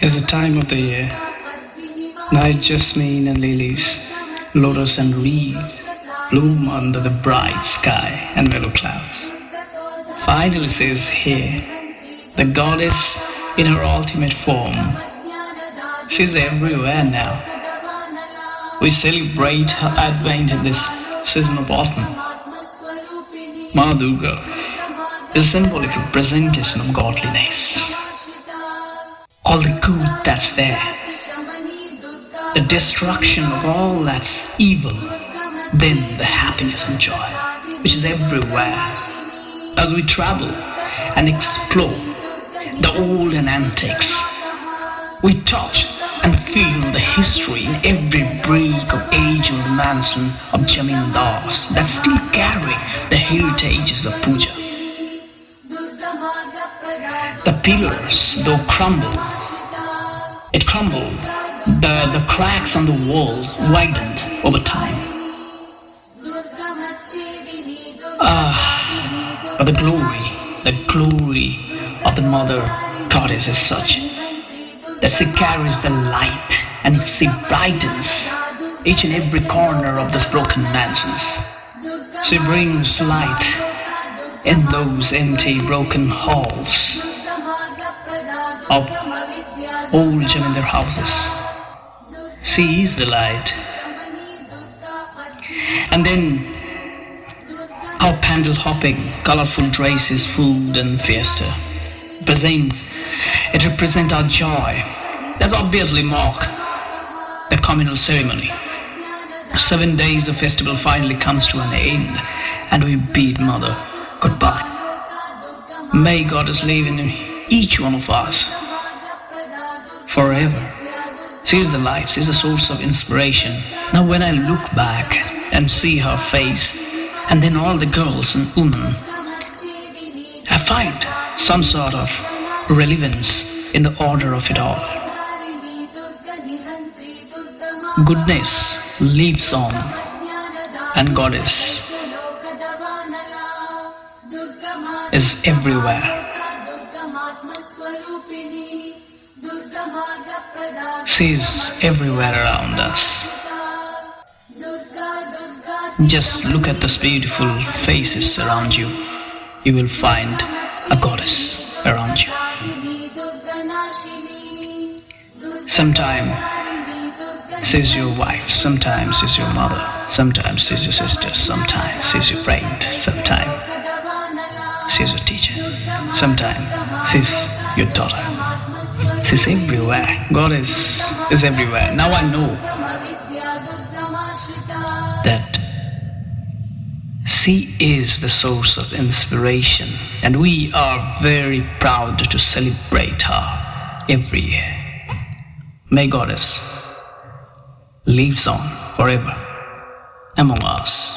It's the time of the year. Night jasmine and lilies, lotus and reeds bloom under the bright sky and mellow clouds. Finally she is here, the goddess in her ultimate form. She's everywhere now. We celebrate her advent in this season of autumn. Ma Durga is a symbolic representation of godliness. All the good that's there, the destruction of all that's evil, then the happiness and joy, which is everywhere. As we travel and explore the old and antiques, we touch and feel the history in every brick of age-old mansion of Jamindars that still carry the heritages of puja. The pillars, though crumbled, the cracks on the wall widened over time. But the glory of the mother goddess is such that she carries the light and she brightens each and every corner of those broken mansions. She brings light in those empty, broken halls of old Jamindar houses. She is the light. And then how pandal hopping, colorful dresses, food and fiesta it represents our joy. That's obviously mark the communal ceremony. 7 days of festival finally comes to an end and we bid Mother goodbye. May Goddess live in each one of us forever. She is the light, she is the source of inspiration. Now when I look back and see her face and then all the girls and women, I find some sort of relevance in the order of it all. Goodness lives on and Goddess is everywhere. She is everywhere around us. Just look at those beautiful faces around you. You will find a goddess around you. Sometimes she's your wife, sometimes she's your mother, sometimes she's your sister, sometimes she's your friend, sometimes she's your teacher, sometimes she's your daughter. She's everywhere. Goddess is everywhere. Now I know that she is the source of inspiration and we are very proud to celebrate her every year. May Goddess lives on forever among us.